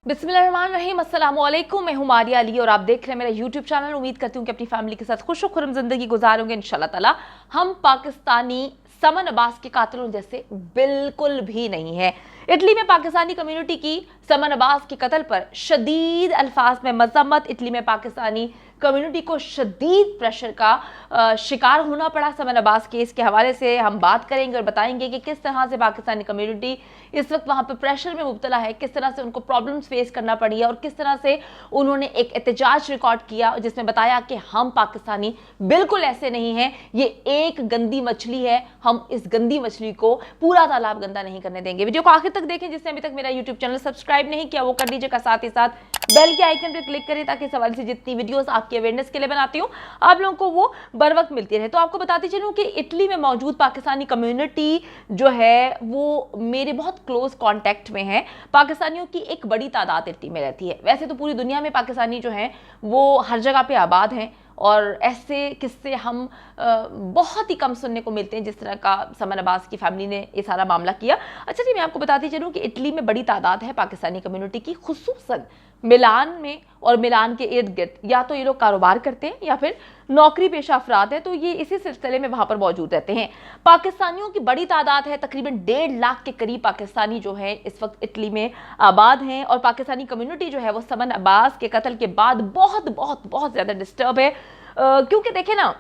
बिस्मिल्लाहिर्रहमानिर्रहीम, अस्सलामुअलैकुम। मैं हूं मारिया अली और आप देख रहे हैं मेरा यूट्यूब चैनल। उम्मीद करती हूँ कि अपनी फैमिली के साथ खुश खुरम जिंदगी गुजारोगे इंशाल्लाह ताला। हम पाकिस्तानी समन अब्बास के कातिलों जैसे बिल्कुल भी नहीं है। इटली में पाकिस्तानी कम्युनिटी की समन अब्बास के कत्ल पर शदीद अल्फाज में मजम्मत। इटली में पाकिस्तानी कम्युनिटी को शदीद प्रेशर का शिकार होना पड़ा। समन अब्बास केस के हवाले से हम बात करेंगे और बताएंगे कि किस तरह से पाकिस्तानी कम्युनिटी इस वक्त वहां पर प्रेशर में मुब्तला है, किस तरह से उनको प्रॉब्लम्स फेस करना पड़ी है और किस तरह से उन्होंने एक एहतजाज रिकॉर्ड किया जिसमें बताया कि हम पाकिस्तानी बिल्कुल ऐसे नहीं हैं, ये एक गंदी मछली है, हम इस गंदी मछली को पूरा तालाब गंदा नहीं करने देंगे। वीडियो को आखिर तक देखें। जिसने अभी तक मेरा यूट्यूब चैनल सब्सक्राइब नहीं किया वो कर लीजिएगा, साथ ही साथ बेल के आइकन पर क्लिक करें ताकि इस हवाले से जितनी वीडियोस आपकी अवेयरनेस के लिए बनाती हूँ आप लोगों को वो बर वक्त मिलती रहे। तो आपको बताती चलूँ कि इटली में मौजूद पाकिस्तानी कम्युनिटी जो है वो मेरे बहुत क्लोज कांटेक्ट में है। पाकिस्तानियों की एक बड़ी तादाद इटली में रहती है। वैसे तो पूरी दुनिया में पाकिस्तानी जो हैं वो हर जगह पे आबाद हैं और ऐसे किस्से हम बहुत ही कम सुनने को मिलते हैं जिस तरह का समन अब्बास की फैमिली ने ये सारा मामला किया। अच्छा जी, मैं आपको बताती चलूँ कि इटली में बड़ी तादाद है पाकिस्तानी कम्युनिटी की, खुसूसन मिलान में और मिलान के इर्द गिर्द। या तो ये लोग कारोबार करते हैं या फिर नौकरी पेशा अफराद हैं, तो ये इसी सिलसिले में वहां पर मौजूद रहते हैं। पाकिस्तानियों की बड़ी तादाद है, तकरीबन 1.5 लाख के करीब पाकिस्तानी जो है इस वक्त इटली में आबाद हैं। और पाकिस्तानी कम्युनिटी जो है वो समन अब्बास के कत्ल के बाद बहुत बहुत बहुत ज्यादा डिस्टर्ब है, क्योंकि देखे ना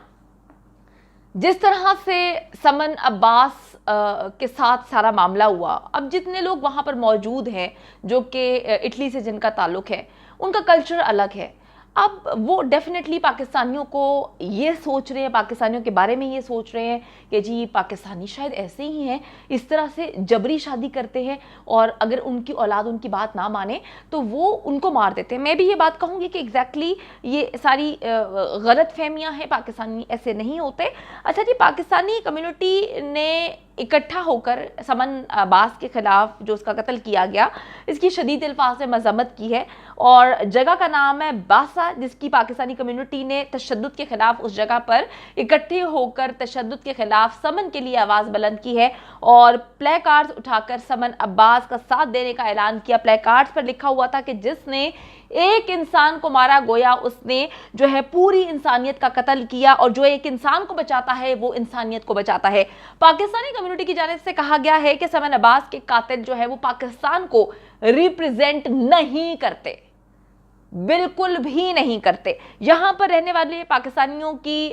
जिस तरह से समन अब्बास के साथ सारा मामला हुआ। अब जितने लोग वहां पर मौजूद हैं जो कि इटली से जिनका ताल्लुक है, उनका कल्चर अलग है। अब वो डेफिनेटली पाकिस्तानियों को ये सोच रहे हैं, पाकिस्तानियों के बारे में ये सोच रहे हैं कि जी पाकिस्तानी शायद ऐसे ही हैं, इस तरह से जबरी शादी करते हैं और अगर उनकी औलाद उनकी बात ना माने तो वो उनको मार देते हैं। मैं भी ये बात कहूँगी कि एग्जैक्टली ये सारी गलत फहमियाँ हैं, पाकिस्तानी ऐसे नहीं होते। अच्छा जी, पाकिस्तानी कम्युनिटी ने इकट्ठा होकर समन अब्बास के खिलाफ जो उसका कत्ल किया गया इसकी शदीद अल्फाज में मजम्मत की है और जगह का नाम है बासा, जिसकी पाकिस्तानी कम्युनिटी ने तशद्दुद के खिलाफ उस जगह पर इकट्ठे होकर तशद्दुद के खिलाफ समन के लिए आवाज़ बुलंद की है और प्ले कार्ड्स उठाकर समन अब्बास का साथ देने का ऐलान किया। प्ले कार्ड्स पर लिखा हुआ था कि जिसने एक इंसान को मारा गोया उसने जो है पूरी इंसानियत का कत्ल किया और जो एक इंसान को बचाता है वो इंसानियत को बचाता है। पाकिस्तानी कम्युनिटी की जानिब से कहा गया है कि समन अब्बास के कातिल जो है वो पाकिस्तान को रिप्रेजेंट नहीं करते, बिल्कुल भी नहीं करते। यहाँ पर रहने वाले पाकिस्तानियों की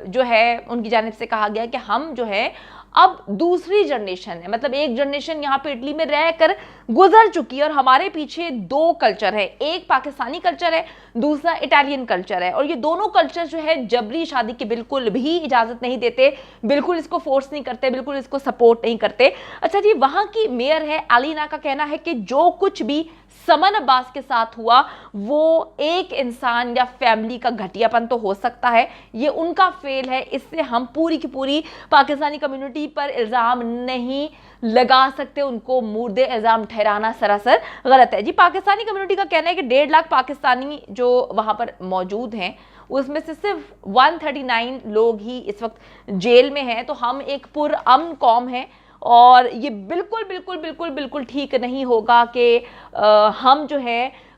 जो है उनकी जानिब से कहा गया कि हम जो है अब दूसरी जनरेशन है, मतलब एक जनरेशन यहाँ पे इटली में रहकर गुजर चुकी है और हमारे पीछे दो कल्चर है, एक पाकिस्तानी कल्चर है, दूसरा इटालियन कल्चर है। और ये दोनों कल्चर जो है जबरी शादी की बिल्कुल भी इजाजत नहीं देते, बिल्कुल इसको फोर्स नहीं करते, बिल्कुल इसको सपोर्ट नहीं करते। अच्छा जी, वहां की मेयर है अलीना का कहना है कि जो कुछ भी समन अब्बास के साथ हुआ वो एक इंसान या फैमिली का घटियापन तो हो सकता है, ये उनका फेल है, इससे हम पूरी की पूरी पाकिस्तानी कम्युनिटी पर इल्ज़ाम नहीं लगा सकते, उनको मुर्दे इल्ज़ाम ठहराना सरासर गलत है। जी, पाकिस्तानी कम्युनिटी का कहना है कि 1.5 लाख पाकिस्तानी जो वहाँ पर मौजूद हैं उसमें से सिर्फ 139 लोग ही इस वक्त जेल में हैं, तो हम एक पुरअमन कौम हैं और ये बिल्कुल बिल्कुल बिल्कुल बिल्कुल ठीक नहीं होगा कि हम जो है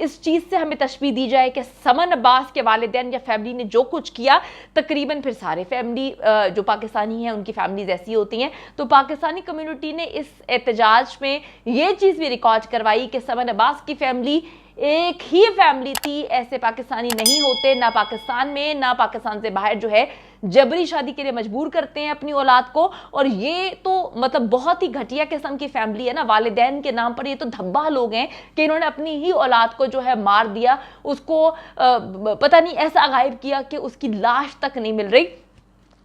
इस चीज़ से हमें तशबीह दी जाए कि समन अब्बास के वालिदैन या फैमिली ने जो कुछ किया तकरीबन फिर सारे फैमिली जो पाकिस्तानी हैं उनकी फैमिलीज ऐसी होती हैं। तो पाकिस्तानी कम्युनिटी ने इस एहतजाज में ये चीज़ भी रिकॉर्ड करवाई कि समन अब्बास की फैमिली एक ही फैमिली थी, ऐसे पाकिस्तानी नहीं होते, ना पाकिस्तान में ना पाकिस्तान से बाहर जो है जबरी शादी के लिए मजबूर करते हैं अपनी औलाद को। और ये तो मतलब बहुत ही घटिया किस्म की फैमिली है ना, वालिदैन के नाम पर ये तो धब्बा लोग हैं कि इन्होंने अपनी ही औलाद को जो है मार दिया, उसको पता नहीं ऐसा गायब किया कि उसकी लाश तक नहीं मिल रही।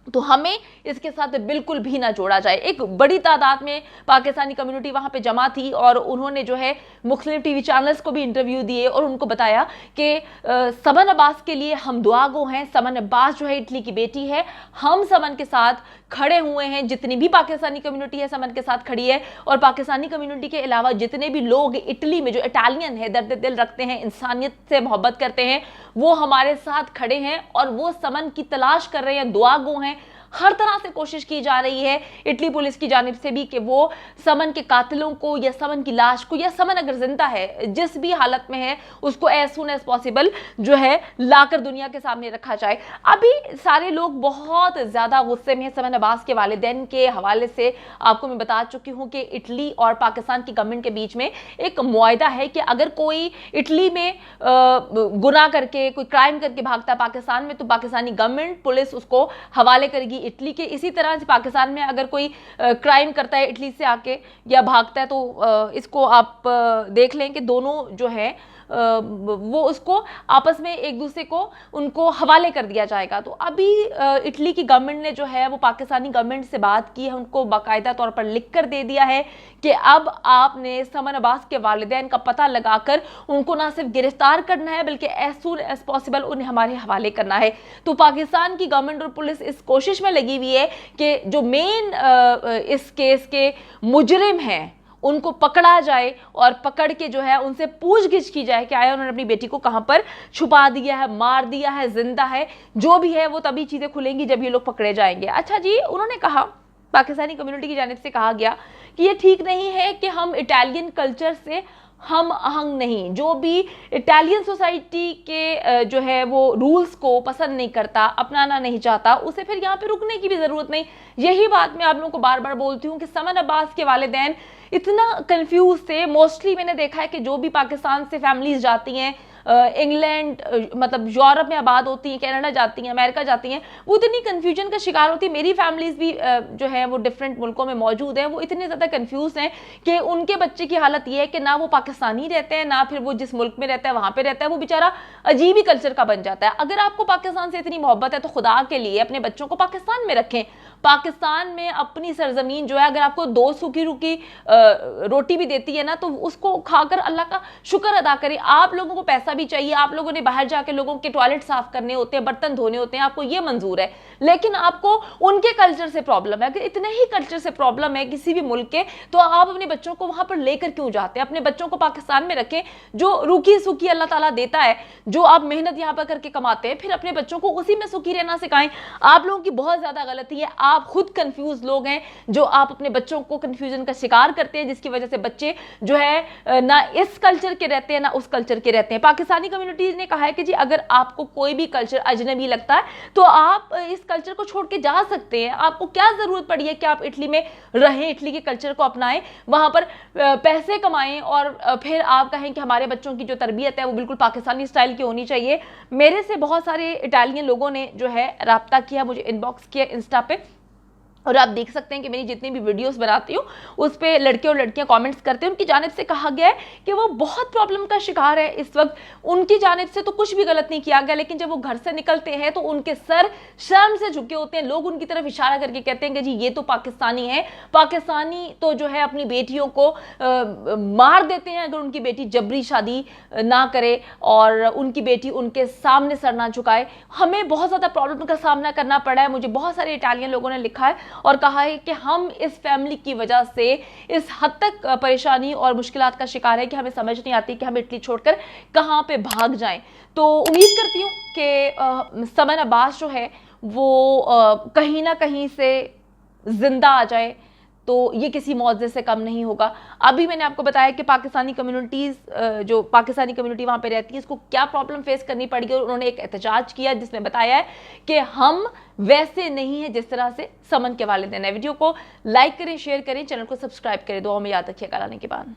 तो हमें इसके साथ बिल्कुल भी ना जोड़ा जाए। एक बड़ी तादाद में पाकिस्तानी कम्युनिटी वहाँ पे जमा थी और उन्होंने जो है मुख्तलिफ टीवी चैनल्स को भी इंटरव्यू दिए और उनको बताया कि समन अब्बास के लिए हम दुआ गो हैं, समन अब्बास जो है इटली की बेटी है, हम समन के साथ खड़े हुए हैं, जितनी भी पाकिस्तानी कम्युनिटी है समन के साथ खड़ी है। और पाकिस्तानी कम्युनिटी के अलावा जितने भी लोग इटली में जो इटालियन है, दर्द दिल रखते हैं, इंसानियत से मोहब्बत करते हैं, वो हमारे साथ खड़े हैं और वो समन की तलाश कर रहे हैं, दुआ गो हैं। हर तरह से कोशिश की जा रही है इटली पुलिस की जानिब से भी कि वो समन के कातिलों को या समन की लाश को, या समन अगर जिंदा है जिस भी हालत में है, उसको एज सून एज पॉसिबल जो है लाकर दुनिया के सामने रखा जाए। अभी सारे लोग बहुत ज्यादा गुस्से में हैं समन अब्बास के वालिदैन के हवाले से। आपको मैं बता चुकी हूं कि इटली और पाकिस्तान की गवर्नमेंट के बीच में एक मुआहदा है कि अगर कोई इटली में गुनाह करके, कोई क्राइम करके भागता है पाकिस्तान में, तो पाकिस्तानी गवर्नमेंट पुलिस उसको हवाले करेगी इटली के। इसी तरह से पाकिस्तान में अगर कोई क्राइम करता है इटली से आके या भागता है, तो इसको आप देख लें कि दोनों जो है वो उसको आपस में एक दूसरे को उनको हवाले कर दिया जाएगा। तो अभी इटली की गवर्नमेंट ने जो है वो पाकिस्तानी गवर्नमेंट से बात की है, उनको बाकायदा तौर पर लिख कर दे दिया है कि अब आपने समन अब्बास के वालिदैन का पता लगाकर उनको ना सिर्फ गिरफ्तार करना है बल्कि एज सून एज पॉसिबल उन्हें हमारे हवाले करना है। तो पाकिस्तान की गवर्नमेंट और पुलिस इस कोशिश में लगी हुई है कि जो मेन इस केस के मुजरिम हैं उनको पकड़ा जाए और पकड़ के जो है उनसे पूछगिछ की जाए कि आया उन्होंने अपनी बेटी को कहां पर छुपा दिया है, मार दिया है, जिंदा है, जो भी है वो तभी चीजें खुलेंगी जब ये लोग पकड़े जाएंगे। अच्छा जी, उन्होंने कहा, पाकिस्तानी कम्युनिटी की जानिब से कहा गया कि ये ठीक नहीं है कि हम इटालियन कल्चर से हम आहंग नहीं, जो भी इटालियन सोसाइटी के जो है वो रूल्स को पसंद नहीं करता, अपनाना नहीं चाहता, उसे फिर यहाँ पे रुकने की भी जरूरत नहीं। यही बात मैं आप लोगों को बार बार बोलती हूँ कि समन अब्बास के वालिदैन इतना कंफ्यूज थे। मोस्टली मैंने देखा है कि जो भी पाकिस्तान से फैमिलीज जाती हैं इंग्लैंड, मतलब यूरोप में आबाद होती हैं, कनाडा जाती हैं, अमेरिका जाती हैं, वो इतनी कन्फ्यूजन का शिकार होती है। मेरी फैमिलीज भी जो है वो डिफरेंट मुल्कों में मौजूद हैं, वो इतने ज़्यादा कन्फ्यूज हैं कि उनके बच्चे की हालत ये है कि ना वो पाकिस्तानी रहते हैं, ना फिर वो जिस मुल्क में रहता है वहाँ पर रहता है, वो बेचारा अजीब ही कल्चर का बन जाता है। अगर आपको पाकिस्तान से इतनी मोहब्बत है तो खुदा के लिए अपने बच्चों को पाकिस्तान में रखें। पाकिस्तान में अपनी सरजमीन जो है, अगर आपको 2 सूखी रुकी रोटी भी देती है ना, तो उसको खाकर अल्लाह का शुक्र अदा करें। आप लोगों को पैसा भी चाहिए, आप लोगों ने बाहर जाके लोगों के टॉयलेट साफ करने होते हैं, बर्तन धोने होते हैं, आपको ये मंजूर है, लेकिन आपको उनके कल्चर से प्रॉब्लम है। अगर इतने ही कल्चर से प्रॉब्लम है किसी भी मुल्क के, तो आप अपने बच्चों को वहां पर लेकर क्यों जाते हैं? अपने बच्चों को पाकिस्तान में रखें, जो रूखी सूखी अल्लाह ताला देता है, जो आप मेहनत यहां पर करके कमाते हैं, फिर अपने बच्चों को उसी में सुखी रहना सिखाएं। आप लोगों की बहुत ज्यादा गलती है, आप खुद कंफ्यूज लोग हैं जो आप अपने बच्चों को कंफ्यूजन का शिकार करते हैं, जिसकी वजह से बच्चे जो है ना इस कल्चर के रहते हैं ना उस कल्चर के रहते हैं। पाकिस्तानी कम्युनिटीज ने कहा है कि जी अगर आपको कोई भी कल्चर अजनबी लगता है तो आप इस कल्चर को छोड़ के जा सकते हैं। आपको क्या जरूरत पड़ी है कि आप इटली में रहें, इटली के कल्चर को अपनाएं, वहां पर पैसे कमाएं और फिर आप कहें कि हमारे बच्चों की जो तरबियत है वो बिल्कुल पाकिस्तानी स्टाइल की होनी चाहिए। मेरे से बहुत सारे इटालियन लोगों ने जो है राब्ता किया, मुझे इनबॉक्स किया इंस्टा पे, और आप देख सकते हैं कि मेरी जितनी भी वीडियोस बनाती हूँ उस पर लड़के और लड़कियां कमेंट्स करते हैं। उनकी जानिब से कहा गया है कि वो बहुत प्रॉब्लम का शिकार है इस वक्त। उनकी जानिब से तो कुछ भी गलत नहीं किया गया, लेकिन जब वो घर से निकलते हैं तो उनके सर शर्म से झुके होते हैं। लोग उनकी तरफ इशारा करके कहते हैं कि जी ये तो पाकिस्तानी है, पाकिस्तानी तो जो है अपनी बेटियों को मार देते हैं अगर उनकी बेटी जबरी शादी ना करे और उनकी बेटी उनके सामने सर ना झुकाए। हमें बहुत ज़्यादा प्रॉब्लम का सामना करना पड़ा है। मुझे बहुत सारे इटालियन लोगों ने लिखा है और कहा है कि हम इस फैमिली की वजह से इस हद तक परेशानी और मुश्किलात का शिकार है कि हमें समझ नहीं आती कि हम इटली छोड़कर कहां पे भाग जाएं। तो उम्मीद करती हूं कि समन अब्बास जो है वो कहीं ना कहीं से जिंदा आ जाए, तो ये किसी मौजे से कम नहीं होगा। अभी मैंने आपको बताया कि पाकिस्तानी कम्युनिटीज़, जो पाकिस्तानी कम्युनिटी वहाँ पे रहती है, इसको क्या प्रॉब्लम फेस करनी पड़ी है। उन्होंने एक एहतजाज किया जिसमें बताया है कि हम वैसे नहीं हैं जिस तरह से समन के वालिदैन हैं। वीडियो को लाइक करें, शेयर करें, चैनल को सब्सक्राइब करें। दुआ में याद रखिएगा। आने के बाद